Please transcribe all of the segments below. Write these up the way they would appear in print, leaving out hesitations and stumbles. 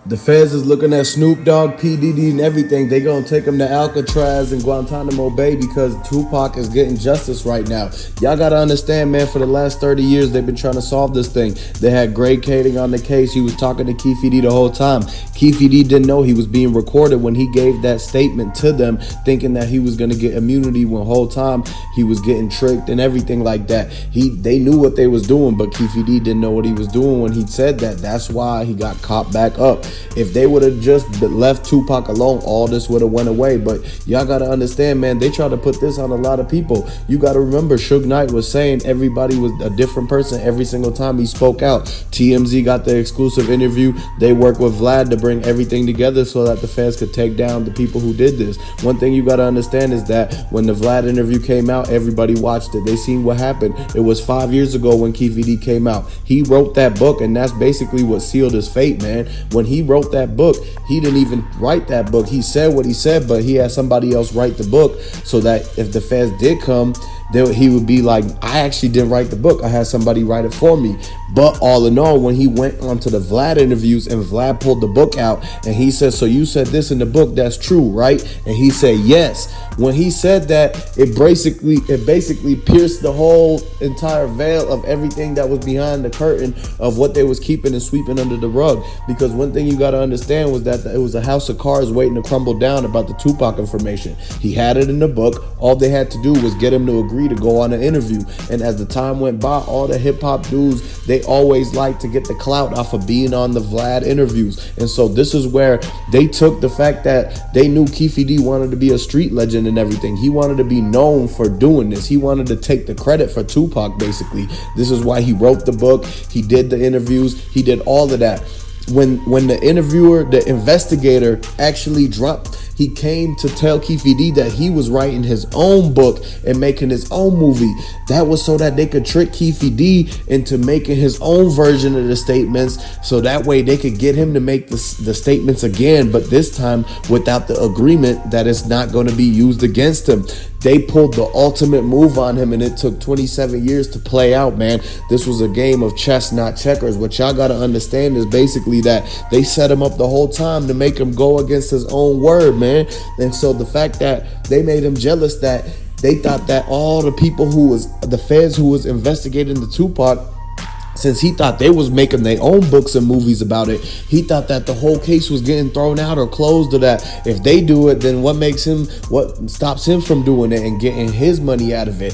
The feds is looking at Snoop Dogg, pdiddy, and everything. They gonna take him to Alcatraz and Guantanamo Bay because Tupac is getting justice right now. Y'all gotta understand, man, for the last 30 years, they've been trying to solve this thing. They had Greg Kading on the case. He was talking to Keefe the whole time. Keefe didn't know he was being recorded when he gave that statement to them, thinking that he was gonna get immunity when the whole time he was getting tricked and everything like that. They knew what they was doing, but Keefe didn't know what he was doing when he said that. That's why he got caught back up. If they would have just left Tupac alone, all this would have went away. But y'all got to understand, man, they try to put this on a lot of people. You got to remember, Sugeknight was saying everybody was a different person every single time he spoke out. TMZ got the exclusive interview. They worked with Vlad to bring everything together so that the fans could take down the people who did this. One thing you got to understand is that when the Vlad interview came out, everybody watched it. They seen what happened. It was 5 years ago when Keefe came out. He wrote that book, and that's basically what sealed his fate, man. When he wrote that book, he didn't even write that book. He said what he said, but he had somebody else write the book so that if the feds did come, he would be like, I actually didn't write the book. I had somebody write it for me. But all in all, when he went onto the Vlad interviews and Vlad pulled the book out and he said, so you said this in the book, that's true, right? And he said, yes. When he said that, it basically pierced the whole entire veil of everything that was behind the curtain of what they was keeping and sweeping under the rug. Because one thing you got to understand was that it was a house of cards waiting to crumble down about the Tupac information. He had it in the book. All they had to do was get him to agree to go on an interview. And as the time went by, all the hip hop dudes, they always like to get the clout off of being on the Vlad interviews. And so this is where they took the fact that they knew Keefe D wanted to be a street legend and everything. He wanted to be known for doing this. He wanted to take the credit for Tupac, basically. This is why he wrote the book. He did the interviews. He did all of that. When the interviewer, the investigator actually dropped, he came to tell Keefe D that he was writing his own book and making his own movie. That was so that they could trick Keefe D into making his own version of the statements, so that way they could get him to make the statements again, but this time without the agreement that it's not going to be used against him. They pulled the ultimate move on him, and it took 27 years to play out, man. This was a game of chess, not checkers. What y'all got to understand is basically that they set him up the whole time to make him go against his own word, man. And so the fact that they made him jealous, that they thought that all the people who was, the feds who was investigating the Tupac, since he thought they was making their own books and movies about it, he thought that the whole case was getting thrown out or closed, or that if they do it, then what stops him from doing it and getting his money out of it?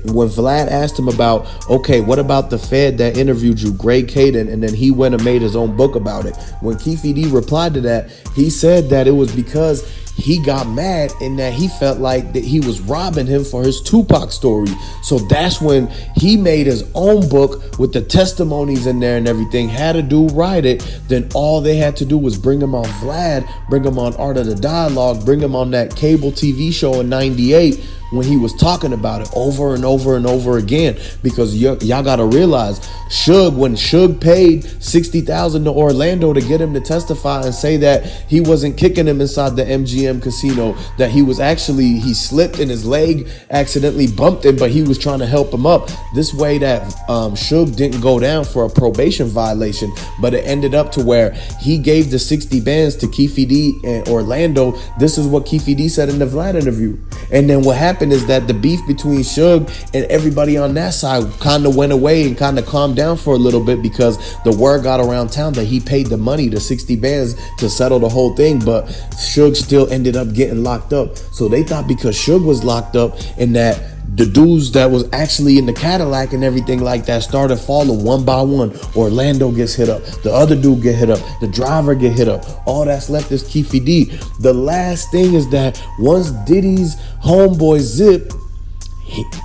When Vlad asked him about, okay, what about the Fed that interviewed you, Greg Kading, and then he went and made his own book about it. When Keefe D replied to that, he said that it was because he got mad and that he felt like that he was robbing him for his Tupac story. So that's when he made his own book with the testimonies in there and everything. Had a dude write it, then all they had to do was bring him on Vlad, bring him on Art of the Dialogue, bring him on that cable TV show in '98 when he was talking about it over and over and over again. Because y'all gotta realize, when Suge paid $60,000 to Orlando to get him to testify and say that he wasn't kicking him inside the MGM casino, that he slipped and his leg accidentally bumped him, but he was trying to help him up. This way that Suge didn't go down for a probation violation, but it ended up to where he gave the 60 bands to Keefe D and Orlando. This is what Keefe D said in the Vlad interview. And then what happened is that the beef between Suge and everybody on that side kind of went away and kind of calmed down for a little bit, because the word got around town that he paid the money, the 60 bands, to settle the whole thing, but Suge still ended up getting locked up. So they thought because Suge was locked up and that the dudes that was actually in the Cadillac and everything like that started falling one by one. Orlando gets hit up, the other dude get hit up, the driver get hit up. All that's left is Keefe D. The last thing is that once Diddy's homeboy Zip,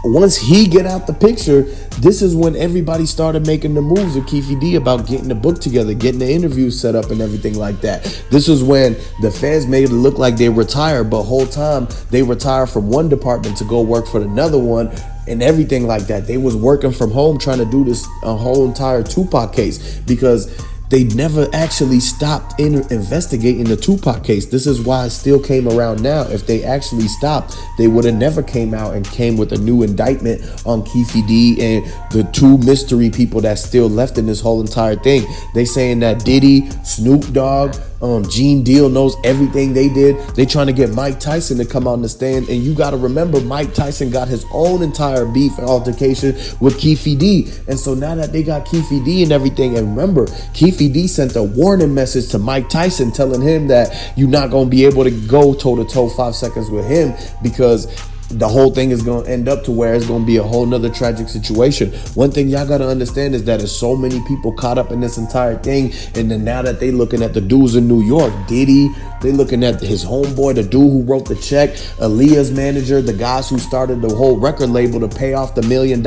once he get out the picture, this is when everybody started making the moves with Keefe D about getting the book together, getting the interviews set up and everything like that. This is when the feds made it look like they retired, but whole time they retired from one department to go work for another one and everything like that. They was working from home trying to do this a whole entire Tupac case, because they never actually stopped investigating the Tupac case. This is why it still came around now. If they actually stopped, they would have never came out and came with a new indictment on Keefe and the two mystery people that's still left in this whole entire thing. They saying that Diddy, Snoop Dogg, Gene Deal knows everything they did. They trying to get Mike Tyson to come on the stand, and you got to remember Mike Tyson got his own entire beef and altercation with Keefe D. And so now that they got Keefe D and everything, and remember Keefe D sent a warning message to Mike Tyson telling him that you're not going to be able to go toe to toe 5 seconds with him, because the whole thing is going to end up to where it's going to be a whole nother tragic situation. One thing y'all got to understand is that there's so many people caught up in this entire thing. And then now that they looking at the dudes in New York, Diddy, they looking at his homeboy, the dude who wrote the check, Aaliyah's manager, the guys who started the whole record label to pay off the $1 million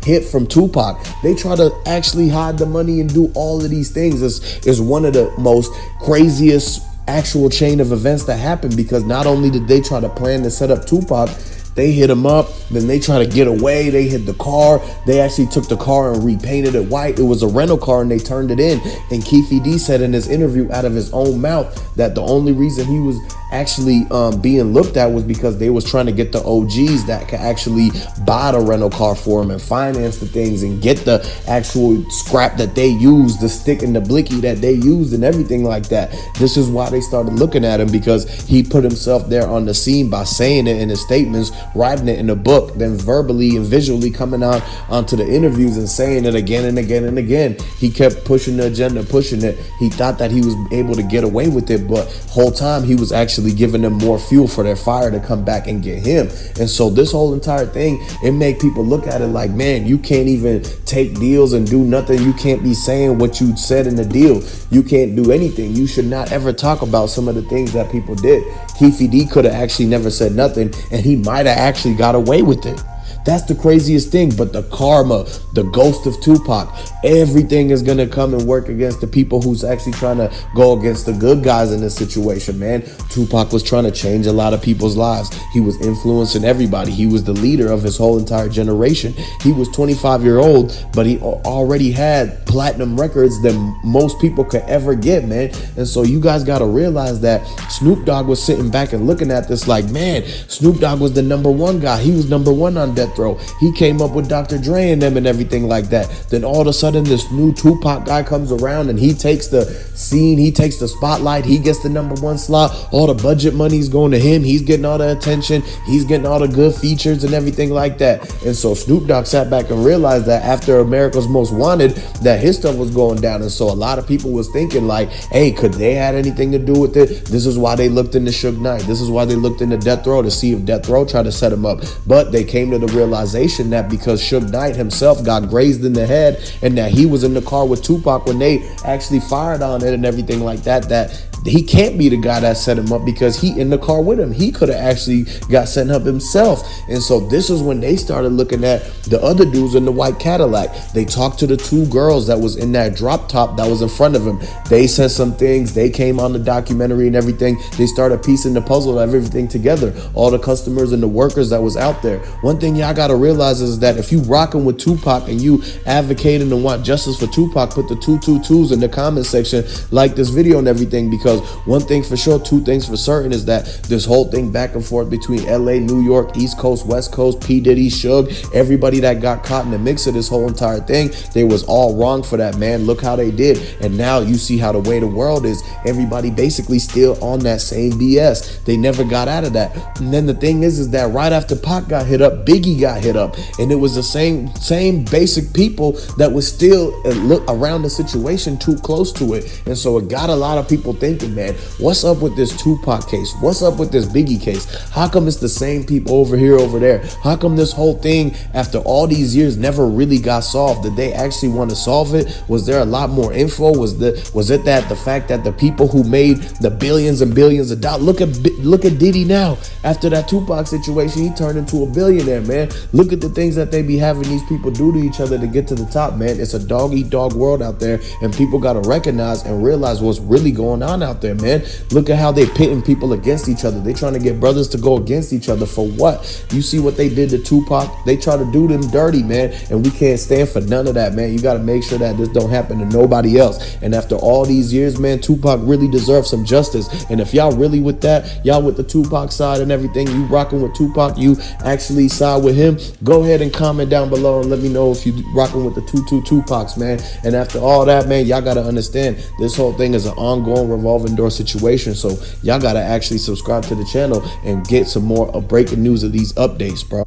hit from Tupac. They try to actually hide the money and do all of these things. It's one of the most craziest actual chain of events that happened, because not only did they try to plan to set up Tupac, they hit him up, then they try to get away. They hit the car. They actually took the car and repainted it white. It was a rental car and they turned it in. And Keefe D said in his interview out of his own mouth that the only reason he was actually being looked at was because they was trying to get the OGs that could actually buy the rental car for him and finance the things and get the actual scrap that they used, the stick and the blicky that they used and everything like that. This is why they started looking at him, because he put himself there on the scene by saying it in his statements, writing it in a book, then verbally and visually coming out onto the interviews and saying it again and again and again. He kept pushing the agenda, pushing it. He thought that he was able to get away with it, but whole time he was actually giving them more fuel for their fire to come back and get him. And so this whole entire thing, it made people look at it like, man, you can't even take deals and do nothing. You can't be saying what you said in the deal. You can't do anything. You should not ever talk about some of the things that people did. Keefe D could have actually never said nothing, and he might have actually got away with it. That's the craziest thing. But the karma, the ghost of Tupac, everything is going to come and work against the people who's actually trying to go against the good guys in this situation, man. Tupac was trying to change a lot of people's lives. He was influencing everybody. He was the leader of his whole entire generation. He was 25-year-old, but he already had platinum records than most people could ever get, man. And so you guys got to realize that Snoop Dogg was sitting back and looking at this like, man, Snoop Dogg was the #1 guy. He was #1 on Death Row. He came up with Dr. Dre and them and everything like that. Then all of a sudden this new Tupac guy comes around and he takes the scene, he takes the spotlight, he gets the #1 slot. All the budget money's going to him. He's getting all the attention. He's getting all the good features and everything like that. And so Snoop Dogg sat back and realized that after America's Most Wanted, that his stuff was going down. And so a lot of people was thinking like, hey, could they had anything to do with it? This is why they looked into Sugeknight. This is why they looked into Death Row, to see if Death Row tried to set him up. But they came to the realization that because Sugeknight himself got grazed in the head and that he was in the car with Tupac when they actually fired on it and everything like that, that he can't be the guy that set him up, because he in the car with him. He could have actually got sent up himself. And so this is when they started looking at the other dudes in the white Cadillac. They talked to the two girls that was in that drop top that was in front of him. They said some things. They came on the documentary and everything. They started piecing the puzzle of everything together. All the customers and the workers that was out there. One thing y'all got to realize is that if you rocking with Tupac and you advocating and want justice for Tupac, put the 222s in the comment section, like this video and everything, because one thing for sure, two things for certain, is that this whole thing back and forth between LA, New York, East Coast, West Coast, P. Diddy, Suge, everybody that got caught in the mix of this whole entire thing, they was all wrong for that, man. Look how they did. And now you see how the way the world is. Everybody basically still on that same BS. They never got out of that. And then the thing is that right after Pac got hit up, Biggie got hit up. And it was the same basic people that was still look around the situation too close to it. And so it got a lot of people thinking, man, what's up with this Tupac case? What's up with this Biggie case? How come it's the same people over here, over there? How come this whole thing, after all these years, never really got solved? Did they actually want to solve it? Was there a lot more info? Was it that the fact that the people who made the billions and billions of dollars, look at Diddy now. After that Tupac situation, he turned into a billionaire, man. Look at the things that they be having these people do to each other to get to the top, man. It's a dog-eat-dog world out there, and people got to recognize and realize what's really going on out there, man. Look at how they pitting people against each other. They trying to get brothers to go against each other for what? You see what they did to Tupac? They try to do them dirty, man, and we can't stand for none of that, man. You got to make sure that this don't happen to nobody else. And after all these years, man, Tupac really deserves some justice. And if y'all really with that, y'all with the Tupac side and everything, you rocking with Tupac, you actually side with him, go ahead and comment down below and let me know if you rocking with the two Tupacs, man. And after all that, man, y'all got to understand this whole thing is an ongoing revolving door situation. So y'all got to actually subscribe to the channel and get some more breaking news of these updates, bro.